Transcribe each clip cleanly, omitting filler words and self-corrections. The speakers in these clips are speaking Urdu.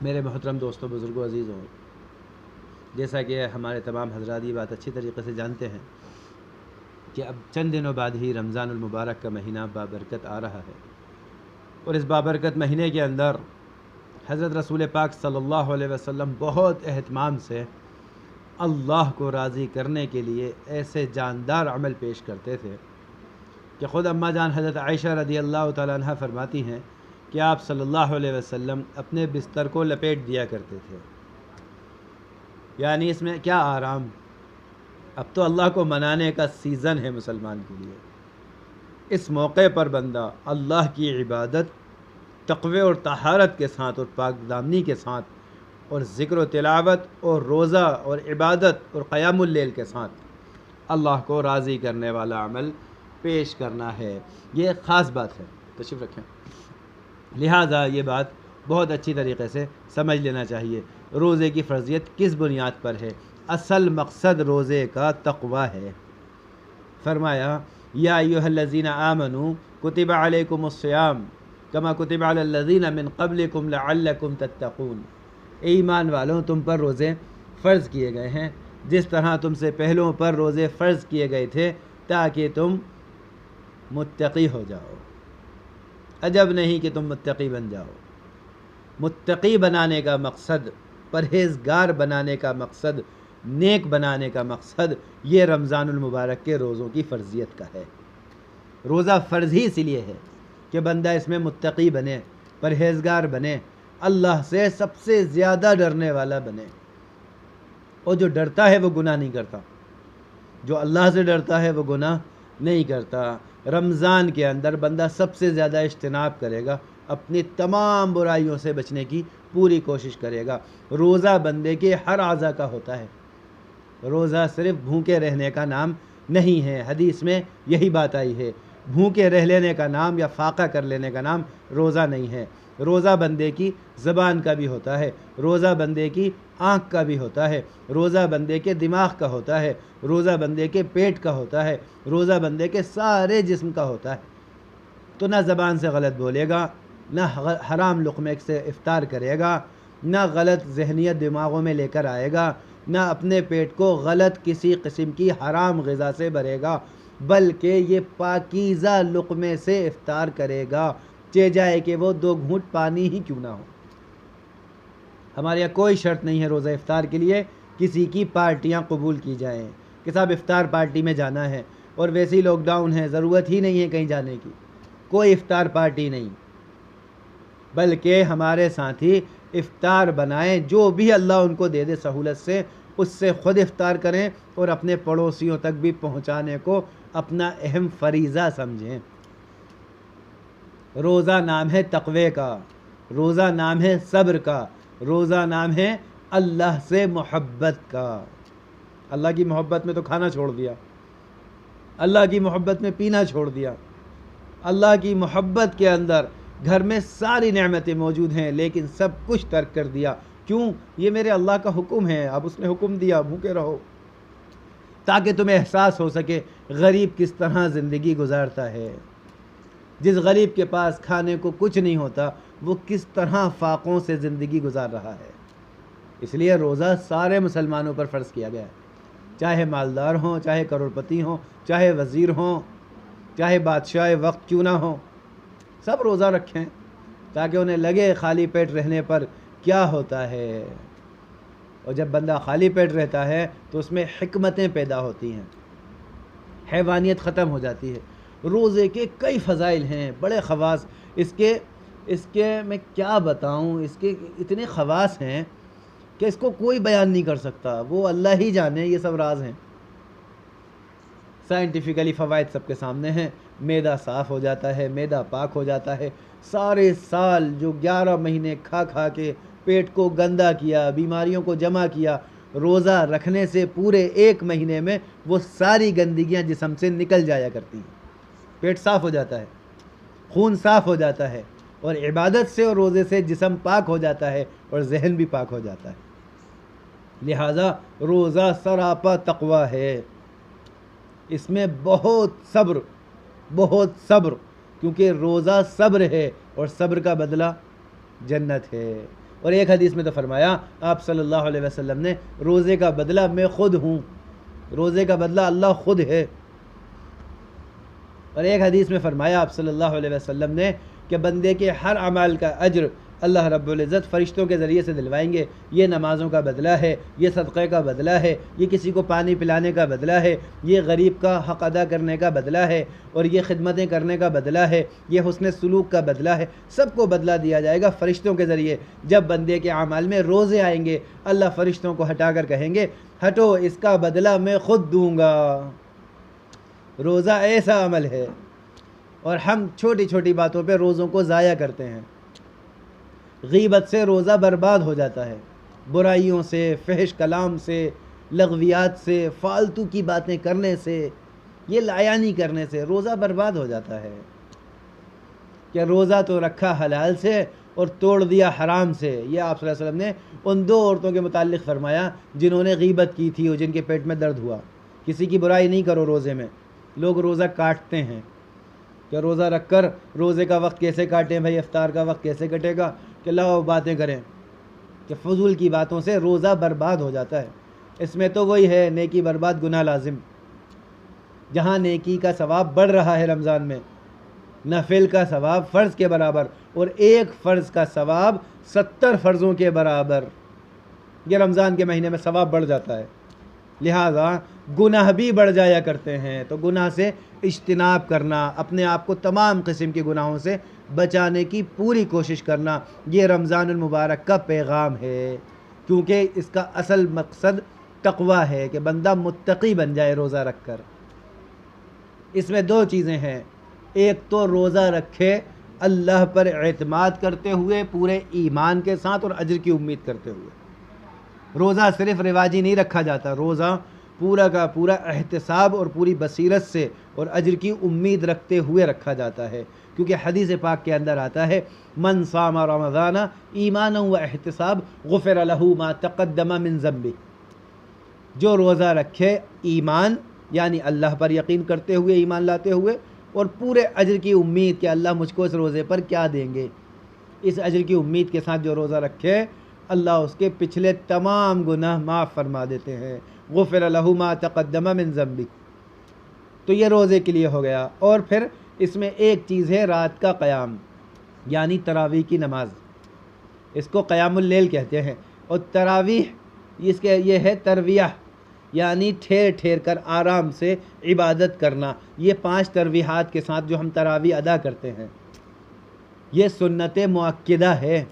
میرے محترم دوستوں، بزرگوں، عزیزوں، جیسا کہ ہمارے تمام حضرات یہ بات اچھی طریقے سے جانتے ہیں کہ اب چند دنوں بعد ہی رمضان المبارک کا مہینہ بابرکت آ رہا ہے، اور اس بابرکت مہینے کے اندر حضرت رسول پاک صلی اللہ علیہ وسلم بہت اہتمام سے اللہ کو راضی کرنے کے لیے ایسے جاندار عمل پیش کرتے تھے کہ خود اماں جان حضرت عائشہ رضی اللہ تعالیٰ عنہ فرماتی ہیں کہ آپ صلی اللہ علیہ وسلم اپنے بستر کو لپیٹ دیا کرتے تھے. یعنی اس میں کیا آرام. اب تو اللہ کو منانے کا سیزن ہے مسلمان کے لیے. اس موقع پر بندہ اللہ کی عبادت تقوی اور طہارت کے ساتھ اور پاک دامنی کے ساتھ اور ذکر و تلاوت اور روزہ اور عبادت اور قیام اللیل کے ساتھ اللہ کو راضی کرنے والا عمل پیش کرنا ہے. یہ ایک خاص بات ہے. تشریف رکھیں. لہٰذا یہ بات بہت اچھی طریقے سے سمجھ لینا چاہیے. روزے کی فرضیت کس بنیاد پر ہے؟ اصل مقصد روزے کا تقوی ہے. فرمایا یا ایھا الذین آمنوا کتب علیکم الصیام کما کتب علی الذین من قبلکم لعلکم تتقون. ایمان والوں، تم پر روزے فرض کیے گئے ہیں جس طرح تم سے پہلوں پر روزے فرض کیے گئے تھے تاکہ تم متقی ہو جاؤ. عجب نہیں کہ تم متقی بن جاؤ. متقی بنانے کا مقصد، پرہیزگار بنانے کا مقصد، نیک بنانے کا مقصد یہ رمضان المبارک کے روزوں کی فرضیت کا ہے. روزہ فرض ہی اس لیے ہے کہ بندہ اس میں متقی بنے، پرہیزگار بنے، اللہ سے سب سے زیادہ ڈرنے والا بنے. اور جو ڈرتا ہے وہ گناہ نہیں کرتا. جو اللہ سے ڈرتا ہے وہ گناہ نہیں کرتا. رمضان کے اندر بندہ سب سے زیادہ اجتناب کرے گا، اپنی تمام برائیوں سے بچنے کی پوری کوشش کرے گا. روزہ بندے کے ہر اعضاء کا ہوتا ہے. روزہ صرف بھوکے رہنے کا نام نہیں ہے. حدیث میں یہی بات آئی ہے. بھوکے رہ لینے کا نام یا فاقہ کر لینے کا نام روزہ نہیں ہے. روزہ بندے کی زبان کا بھی ہوتا ہے، روزہ بندے کی آنکھ کا بھی ہوتا ہے، روزہ بندے کے دماغ کا ہوتا ہے، روزہ بندے کے پیٹ کا ہوتا ہے، روزہ بندے کے سارے جسم کا ہوتا ہے. تو نہ زبان سے غلط بولے گا، نہ حرام لقمے سے افطار کرے گا، نہ غلط ذہنیت دماغوں میں لے کر آئے گا، نہ اپنے پیٹ کو غلط کسی قسم کی حرام غذا سے بھرے گا، بلکہ یہ پاکیزہ لقمے سے افطار کرے گا، چہ جائے کہ وہ 2 گھونٹ پانی ہی کیوں نہ ہو. ہمارے یہاں کوئی شرط نہیں ہے روزہ افطار کے لیے کسی کی پارٹیاں قبول کی جائیں کہ صاحب افطار پارٹی میں جانا ہے، اور ویسے ہی لاک ڈاؤن ہے، ضرورت ہی نہیں ہے کہیں جانے کی. کوئی افطار پارٹی نہیں، بلکہ ہمارے ساتھی افطار بنائیں، جو بھی اللہ ان کو دے دے سہولت سے اس سے خود افطار کریں اور اپنے پڑوسیوں تک بھی پہنچانے کو اپنا اہم فریضہ سمجھیں. روزہ نام ہے تقوی کا، روزہ نام ہے صبر کا، روزہ نام ہے اللہ سے محبت کا. اللہ کی محبت میں تو کھانا چھوڑ دیا، اللہ کی محبت میں پینا چھوڑ دیا، اللہ کی محبت کے اندر گھر میں ساری نعمتیں موجود ہیں لیکن سب کچھ ترک کر دیا. کیوں؟ یہ میرے اللہ کا حکم ہے، اب اس نے حکم دیا بھوکے رہو، تاکہ تمہیں احساس ہو سکے غریب کس طرح زندگی گزارتا ہے. جس غریب کے پاس کھانے کو کچھ نہیں ہوتا وہ کس طرح فاقوں سے زندگی گزار رہا ہے. اس لیے روزہ سارے مسلمانوں پر فرض کیا گیا ہے، چاہے مالدار ہوں، چاہے کروڑپتی ہوں، چاہے وزیر ہوں، چاہے بادشاہ وقت کیوں نہ ہوں، سب روزہ رکھیں تاکہ انہیں لگے خالی پیٹ رہنے پر کیا ہوتا ہے. اور جب بندہ خالی پیٹ رہتا ہے تو اس میں حکمتیں پیدا ہوتی ہیں، حیوانیت ختم ہو جاتی ہے. روزے کے کئی فضائل ہیں، بڑے خواص اس کے میں کیا بتاؤں، اس کے اتنے خواص ہیں کہ اس کو کوئی بیان نہیں کر سکتا، وہ اللہ ہی جانے. یہ سب راز ہیں. سائنٹیفکلی فوائد سب کے سامنے ہیں. معدہ صاف ہو جاتا ہے، معدہ پاک ہو جاتا ہے. سارے سال جو 11 مہینے کھا کھا کے پیٹ کو گندا کیا، بیماریوں کو جمع کیا، روزہ رکھنے سے پورے 1 مہینے میں وہ ساری گندگیاں جسم سے نکل جایا کرتی ہیں. پیٹ صاف ہو جاتا ہے، خون صاف ہو جاتا ہے، اور عبادت سے اور روزے سے جسم پاک ہو جاتا ہے اور ذہن بھی پاک ہو جاتا ہے. لہٰذا روزہ سراپا تقوی ہے. اس میں بہت صبر، کیونکہ روزہ صبر ہے اور صبر کا بدلہ جنت ہے. اور ایک حدیث میں تو فرمایا آپ صلی اللہ علیہ وسلم نے روزے کا بدلہ میں خود ہوں، روزے کا بدلہ اللہ خود ہے۔ اور ایک حدیث میں فرمایا آپ صلی اللہ علیہ وسلم نے کہ بندے کے ہر عمل کا اجر اللہ رب العزت فرشتوں کے ذریعے سے دلوائیں گے، یہ نمازوں کا بدلہ ہے، یہ صدقے کا بدلہ ہے، یہ کسی کو پانی پلانے کا بدلہ ہے، یہ غریب کا حق ادا کرنے کا بدلہ ہے، اور یہ خدمتیں کرنے کا بدلہ ہے، یہ حسن سلوک کا بدلہ ہے۔ سب کو بدلہ دیا جائے گا فرشتوں کے ذریعے۔ جب بندے کے اعمال میں روزے آئیں گے، اللہ فرشتوں کو ہٹا کر کہیں گے ہٹو، اس کا بدلہ میں خود دوں گا۔ روزہ ایسا عمل ہے، اور ہم چھوٹی چھوٹی باتوں پہ روزوں کو ضائع کرتے ہیں۔ غیبت سے روزہ برباد ہو جاتا ہے، برائیوں سے، فحش کلام سے، لغویات سے، فالتو کی باتیں کرنے سے، یہ لایانی کرنے سے روزہ برباد ہو جاتا ہے۔ کہ روزہ تو رکھا حلال سے اور توڑ دیا حرام سے، یہ آپ صلی اللہ علیہ وسلم نے ان دو عورتوں کے متعلق فرمایا جنہوں نے غیبت کی تھی اور جن کے پیٹ میں درد ہوا۔ کسی کی برائی نہیں کرو روزے میں، لوگ روزہ کاٹتے ہیں کہ روزہ رکھ کر روزے کا وقت کیسے کاٹیں بھائی، افطار کا وقت کیسے کٹے گا، کہ لاؤ باتیں کریں، کہ فضول کی باتوں سے روزہ برباد ہو جاتا ہے۔ اس میں تو وہی ہے نیکی برباد گناہ لازم، جہاں نیکی کا ثواب بڑھ رہا ہے رمضان میں، نفل کا ثواب فرض کے برابر، اور ایک فرض کا ثواب 70 فرضوں کے برابر، یہ رمضان کے مہینے میں ثواب بڑھ جاتا ہے۔ لہٰذا گناہ بھی بڑھ جایا کرتے ہیں، تو گناہ سے اجتناب کرنا، اپنے آپ کو تمام قسم کے گناہوں سے بچانے کی پوری کوشش کرنا، یہ رمضان المبارک کا پیغام ہے، کیونکہ اس کا اصل مقصد تقویٰ ہے کہ بندہ متقی بن جائے روزہ رکھ کر۔ اس میں دو چیزیں ہیں، ایک تو روزہ رکھے اللہ پر اعتماد کرتے ہوئے، پورے ایمان کے ساتھ اور اجر کی امید کرتے ہوئے۔ روزہ صرف رواجی نہیں رکھا جاتا، روزہ پورا کا پورا احتساب اور پوری بصیرت سے اور اجر کی امید رکھتے ہوئے رکھا جاتا ہے، کیونکہ حدیث پاک کے اندر آتا ہے من صام رمضان ایمانا و احتساب غفر لہ ما تقدم من ذنبہ، جو روزہ رکھے ایمان یعنی اللہ پر یقین کرتے ہوئے، ایمان لاتے ہوئے، اور پورے اجر کی امید کہ اللہ مجھ کو اس روزے پر کیا دیں گے، اس اجر کی امید کے ساتھ جو روزہ رکھے اللہ اس کے پچھلے تمام گناہ معاف فرما دیتے ہیں، غفر لہ ما تقدم من ذنبہ۔ تو یہ روزے کے لیے ہو گیا، اور پھر اس میں ایک چیز ہے رات کا قیام، یعنی تراویح کی نماز، اس کو قیام اللیل کہتے ہیں، اور تراویح اس کے یہ ہے ترویہ، یعنی ٹھہر ٹھہر کر آرام سے عبادت کرنا۔ یہ 5 ترویحات کے ساتھ جو ہم تراویح ادا کرتے ہیں یہ سنت مؤکدہ ہے۔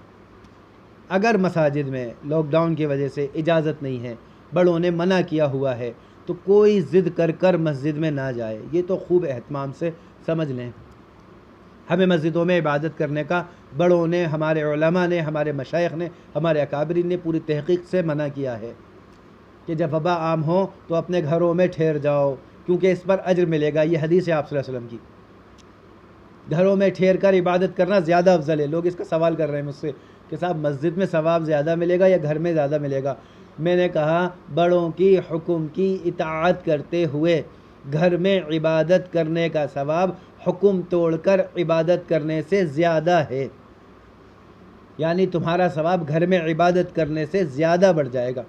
اگر مساجد میں لاک ڈاؤن کی وجہ سے اجازت نہیں ہے، بڑوں نے منع کیا ہوا ہے، تو کوئی ضد کر کر مسجد میں نہ جائے، یہ تو خوب اہتمام سے سمجھ لیں۔ ہمیں مسجدوں میں عبادت کرنے کا بڑوں نے، ہمارے علماء نے، ہمارے مشائخ نے، ہمارے اکابرین نے پوری تحقیق سے منع کیا ہے کہ جب وبا عام ہو تو اپنے گھروں میں ٹھہر جاؤ، کیونکہ اس پر اجر ملے گا۔ یہ حدیث ہے آپ صلی اللہ علیہ وسلم کی، گھروں میں ٹھہر کر عبادت کرنا زیادہ افضل ہے۔ لوگ اس کا سوال کر رہے ہیں مجھ سے کہ صاحب مسجد میں ثواب زیادہ ملے گا یا گھر میں زیادہ ملے گا؟ میں نے کہا بڑوں کی حکم کی اطاعت کرتے ہوئے گھر میں عبادت کرنے کا ثواب حکم توڑ کر عبادت کرنے سے زیادہ ہے، یعنی تمہارا ثواب گھر میں عبادت کرنے سے زیادہ بڑھ جائے گا،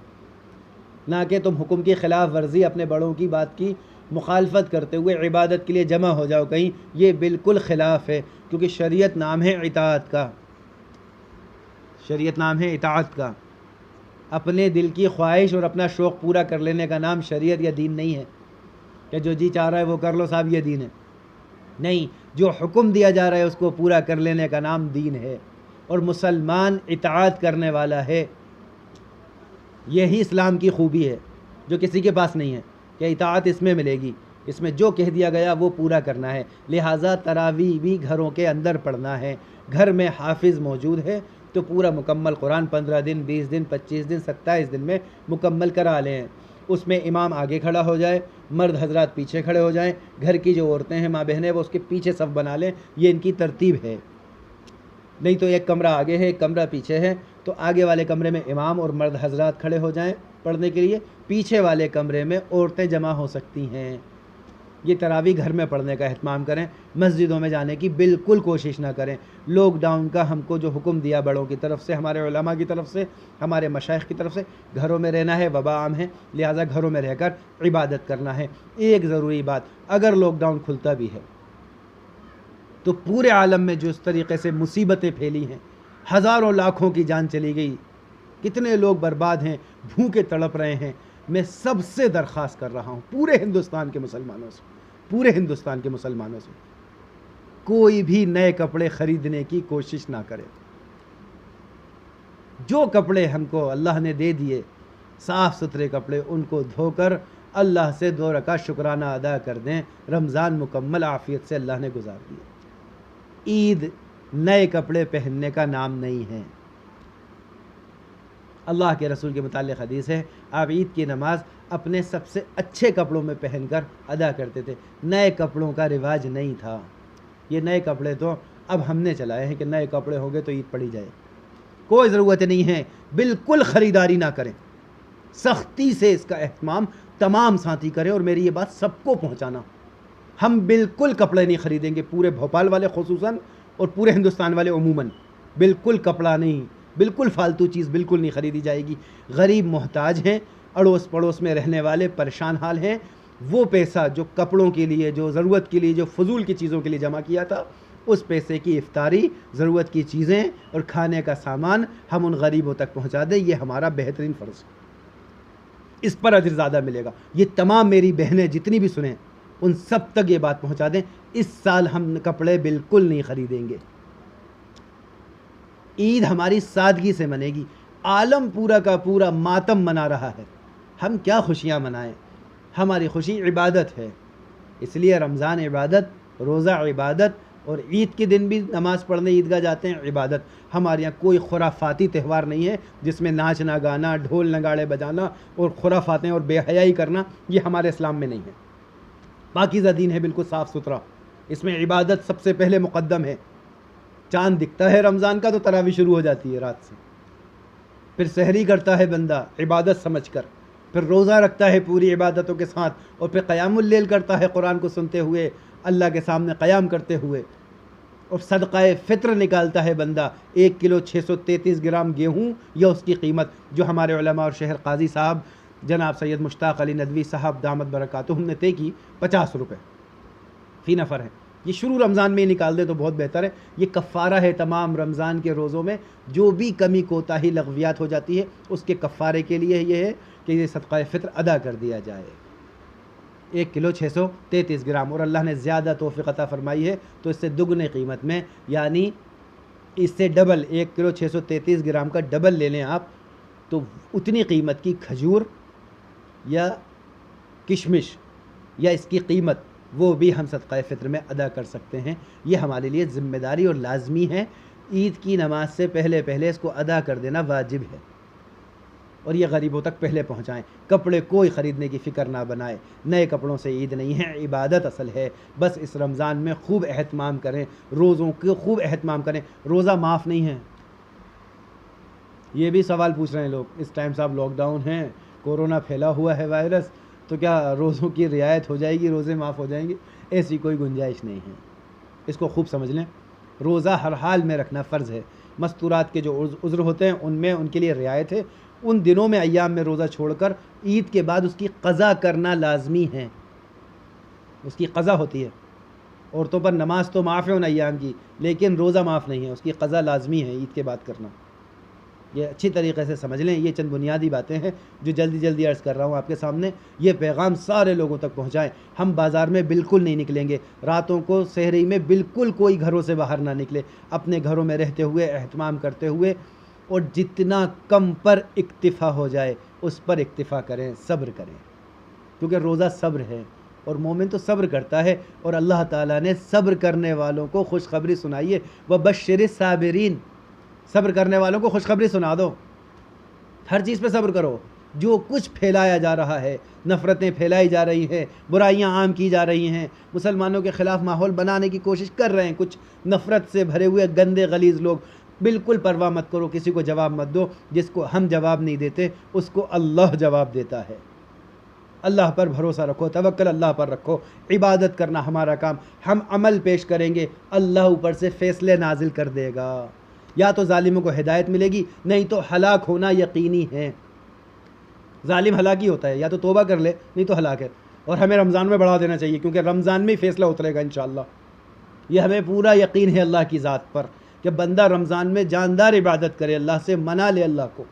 نہ کہ تم حکم کی خلاف ورزی، اپنے بڑوں کی بات کی مخالفت کرتے ہوئے عبادت کے لیے جمع ہو جاؤ کہیں۔ یہ بالکل خلاف ہے، کیونکہ شریعت نام ہے اطاعت کا، شریعت نام ہے اطاعت کا۔ اپنے دل کی خواہش اور اپنا شوق پورا کر لینے کا نام شریعت یا دین نہیں ہے، کہ جو جی چاہ رہا ہے وہ کر لو صاحب یہ دین ہے۔ نہیں، جو حکم دیا جا رہا ہے اس کو پورا کر لینے کا نام دین ہے، اور مسلمان اطاعت کرنے والا ہے۔ یہی اسلام کی خوبی ہے جو کسی کے پاس نہیں ہے، کہ اطاعت اس میں ملے گی، اس میں جو کہہ دیا گیا وہ پورا کرنا ہے۔ لہٰذا تراویح بھی گھروں کے اندر پڑھنا ہے۔ گھر میں حافظ موجود ہے تو پورا مکمل قرآن 15 دن، 20 دن، 25 دن، 27 دن میں مکمل کرا لیں۔ اس میں امام آگے کھڑا ہو جائے، مرد حضرات پیچھے کھڑے ہو جائیں، گھر کی جو عورتیں ہیں، ماں بہنیں، وہ اس کے پیچھے صف بنا لیں۔ یہ ان کی ترتیب ہے۔ نہیں تو ایک کمرہ آگے ہے، ایک کمرہ پیچھے ہے، تو آگے والے کمرے میں امام اور مرد حضرات کھڑے ہو جائیں پڑھنے کے لیے، پیچھے والے کمرے میں عورتیں جمع ہو سکتی ہیں۔ یہ تراویح گھر میں پڑھنے کا اہتمام کریں، مسجدوں میں جانے کی بالکل کوشش نہ کریں۔ لاک ڈاؤن کا ہم کو جو حکم دیا بڑوں کی طرف سے، ہمارے علماء کی طرف سے، ہمارے مشائخ کی طرف سے، گھروں میں رہنا ہے، وبا عام ہے، لہٰذا گھروں میں رہ کر عبادت کرنا ہے۔ ایک ضروری بات، اگر لاک ڈاؤن کھلتا بھی ہے تو پورے عالم میں جو اس طریقے سے مصیبتیں پھیلی ہیں، ہزاروں لاکھوں کی جان چلی گئی، کتنے لوگ برباد ہیں، بھوکے تڑپ رہے ہیں، میں سب سے درخواست کر رہا ہوں پورے ہندوستان کے مسلمانوں سے، پورے ہندوستان کے مسلمانوں سے، کوئی بھی نئے کپڑے خریدنے کی کوشش نہ کرے۔ جو کپڑے ہم کو اللہ نے دے دیے، صاف ستھرے کپڑے، ان کو دھو کر اللہ سے 2 رکعت شکرانہ ادا کر دیں۔ رمضان مکمل عافیت سے اللہ نے گزار دیا۔ عید نئے کپڑے پہننے کا نام نہیں ہے۔ اللہ کے رسول کے متعلق حدیث ہے، آپ عید کی نماز اپنے سب سے اچھے کپڑوں میں پہن کر ادا کرتے تھے، نئے کپڑوں کا رواج نہیں تھا۔ یہ نئے کپڑے تو اب ہم نے چلائے ہیں کہ نئے کپڑے ہوں گے تو عید پڑی جائے، کوئی ضرورت نہیں ہے، بالکل خریداری نہ کریں، سختی سے اس کا اہتمام تمام ساتھی کریں، اور میری یہ بات سب کو پہنچانا، ہم بالکل کپڑے نہیں خریدیں گے، پورے بھوپال والے خصوصاً اور پورے ہندوستان والے عموماً، بالکل کپڑا نہیں، بالکل فالتو چیز بالکل نہیں خریدی جائے گی۔ غریب محتاج ہیں، اڑوس پڑوس میں رہنے والے پریشان حال ہیں، وہ پیسہ جو کپڑوں کے لیے، جو ضرورت کے لیے، جو فضول کی چیزوں کے لیے جمع کیا تھا، اس پیسے کی افطاری، ضرورت کی چیزیں اور کھانے کا سامان ہم ان غریبوں تک پہنچا دیں، یہ ہمارا بہترین فرض ہے، اس پر اجر زیادہ ملے گا۔ یہ تمام میری بہنیں جتنی بھی سنیں ان سب تک یہ بات پہنچا دیں، اس سال ہم کپڑے بالکل نہیں خریدیں گے، عید ہماری سادگی سے منے گی۔ عالم پورا کا پورا ماتم منا رہا ہے، ہم کیا خوشیاں منائیں؟ ہماری خوشی عبادت ہے، اس لیے رمضان عبادت، روزہ عبادت، اور عید کے دن بھی نماز پڑھنے عیدگاہ جاتے ہیں عبادت۔ ہمارے یہاں کوئی خرافاتی تہوار نہیں ہے جس میں ناچنا گانا، ڈھول نگاڑے بجانا اور خرافاتیں اور بے حیائی کرنا، یہ ہمارے اسلام میں نہیں ہے۔ پاکیزہ دین ہے، بالکل صاف ستھرا، اس میں عبادت سب سے پہلے مقدم ہے۔ چاند دکھتا ہے رمضان کا تو تراویح شروع ہو جاتی ہے رات سے، پھر سحری کرتا ہے بندہ عبادت سمجھ کر، پھر روزہ رکھتا ہے پوری عبادتوں کے ساتھ، اور پھر قیام اللیل کرتا ہے قرآن کو سنتے ہوئے، اللہ کے سامنے قیام کرتے ہوئے، اور صدقہ فطر نکالتا ہے بندہ 1 کلو 633 گرام گیہوں یا اس کی قیمت، جو ہمارے علماء اور شہر قاضی صاحب جناب سید مشتاق علی ندوی صاحب دامت برکاتہم نے طے کی 50 روپے فی نفر ہے۔ یہ شروع رمضان میں ہی نکال دیں تو بہت بہتر ہے، یہ کفارہ ہے تمام رمضان کے روزوں میں، جو بھی کمی کوتاہی لغویات ہو جاتی ہے اس کے کفارے کے لیے یہ ہے کہ یہ صدقہ فطر ادا کر دیا جائے۔ 1 کلو 633 گرام، اور اللہ نے زیادہ توفیق عطا فرمائی ہے تو اس سے دگنے قیمت میں، یعنی اس سے ڈبل، 1 کلو 633 گرام کا ڈبل لے لیں آپ تو اتنی قیمت کی کھجور یا کشمش یا اس کی قیمت وہ بھی ہم صدقہ فطر میں ادا کر سکتے ہیں۔ یہ ہمارے لیے ذمہ داری اور لازمی ہے، عید کی نماز سے پہلے پہلے اس کو ادا کر دینا واجب ہے، اور یہ غریبوں تک پہلے پہنچائیں۔ کپڑے کوئی خریدنے کی فکر نہ بنائے، نئے کپڑوں سے عید نہیں ہے، عبادت اصل ہے۔ بس اس رمضان میں خوب اہتمام کریں، روزوں کو خوب اہتمام کریں، روزہ معاف نہیں ہے۔ یہ بھی سوال پوچھ رہے ہیں لوگ، اس ٹائم صاحب لاک ڈاؤن ہے، کورونا پھیلا ہوا ہے وائرس، تو کیا روزوں کی رعایت ہو جائے گی، روزے معاف ہو جائیں گے؟ ایسی کوئی گنجائش نہیں ہے، اس کو خوب سمجھ لیں۔ روزہ ہر حال میں رکھنا فرض ہے، مستورات کے جو عذر ہوتے ہیں ان میں ان کے لیے رعایت ہے، ان دنوں میں ایام میں روزہ چھوڑ کر عید کے بعد اس کی قضا کرنا لازمی ہے، اس کی قضا ہوتی ہے۔ عورتوں پر نماز تو معاف ہے ان ایام کی، لیکن روزہ معاف نہیں ہے، اس کی قضا لازمی ہے عید کے بعد کرنا۔ یہ اچھی طریقے سے سمجھ لیں، یہ چند بنیادی باتیں ہیں جو جلدی جلدی عرض کر رہا ہوں آپ کے سامنے، یہ پیغام سارے لوگوں تک پہنچائیں۔ ہم بازار میں بالکل نہیں نکلیں گے، راتوں کو سحری میں بالکل کوئی گھروں سے باہر نہ نکلے، اپنے گھروں میں رہتے ہوئے اہتمام کرتے ہوئے، اور جتنا کم پر اکتفا ہو جائے اس پر اکتفا کریں، صبر کریں، کیونکہ روزہ صبر ہے اور مومن تو صبر کرتا ہے، اور اللہ تعالیٰ نے صبر کرنے والوں کو خوشخبری سنائی ہے، وَبَشِّرِ الصَّابِرِينَ، صبر کرنے والوں کو خوشخبری سنا دو، ہر چیز پہ صبر کرو۔ جو کچھ پھیلایا جا رہا ہے، نفرتیں پھیلائی جا رہی ہیں، برائیاں عام کی جا رہی ہیں، مسلمانوں کے خلاف ماحول بنانے کی کوشش کر رہے ہیں کچھ نفرت سے بھرے ہوئے گندے غلیظ لوگ، بالکل پرواہ مت کرو، کسی کو جواب مت دو، جس کو ہم جواب نہیں دیتے اس کو اللہ جواب دیتا ہے۔ اللہ پر بھروسہ رکھو، توکل اللہ پر رکھو، عبادت کرنا ہمارا کام، ہم عمل پیش کریں گے، اللہ اوپر سے فیصلے نازل کر دے گا، یا تو ظالموں کو ہدایت ملے گی، نہیں تو ہلاک ہونا یقینی ہے۔ ظالم ہلاک ہی ہوتا ہے، یا تو توبہ کر لے نہیں تو ہلاک ہے۔ اور ہمیں رمضان میں بڑھا دینا چاہیے، کیونکہ رمضان میں ہی فیصلہ اترے گا انشاءاللہ۔ یہ ہمیں پورا یقین ہے اللہ کی ذات پر کہ بندہ رمضان میں جاندار عبادت کرے، اللہ سے منا لے، اللہ کو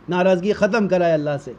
ناراضگی ختم کرائے اللہ سے۔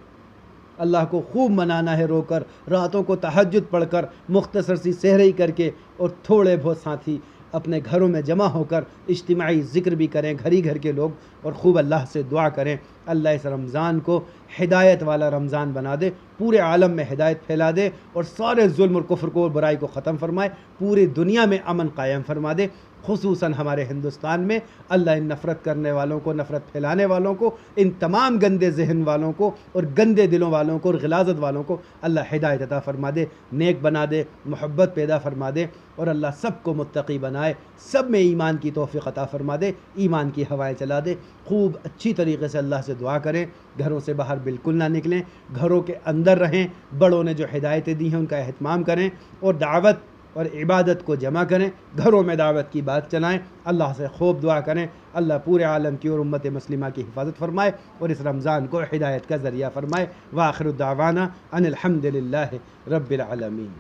اللہ کو خوب منانا ہے، رو کر، راتوں کو تہجد پڑھ کر، مختصر سی سحری کر کے، اور تھوڑے بہت ساتھی اپنے گھروں میں جمع ہو کر اجتماعی ذکر بھی کریں، گھر ہی گھر کے لوگ، اور خوب اللہ سے دعا کریں اللہ اس رمضان کو ہدایت والا رمضان بنا دے، پورے عالم میں ہدایت پھیلا دے، اور سارے ظلم اور کفر کو اور برائی کو ختم فرمائے، پوری دنیا میں امن قائم فرما دے، خصوصاً ہمارے ہندوستان میں اللہ ان نفرت کرنے والوں کو، نفرت پھیلانے والوں کو، ان تمام گندے ذہن والوں کو اور گندے دلوں والوں کو اور غلاظت والوں کو اللہ ہدایت عطا فرما دے، نیک بنا دے، محبت پیدا فرما دے، اور اللہ سب کو متقی بنائے، سب میں ایمان کی توفیق عطا فرما دے، ایمان کی ہوائیں چلا دے۔ خوب اچھی طریقے سے اللہ سے دعا کریں، گھروں سے باہر بالکل نہ نکلیں، گھروں کے اندر رہیں، بڑوں نے جو ہدایتیں دی ہیں ان کا اہتمام کریں، اور دعوت اور عبادت کو جمع کریں، گھروں میں دعوت کی بات چلائیں، اللہ سے خوب دعا کریں اللہ پورے عالم کی اور امت مسلمہ کی حفاظت فرمائے، اور اس رمضان کو ہدایت کا ذریعہ فرمائے۔ وآخر دعوانا ان الحمد للہ رب العالمین۔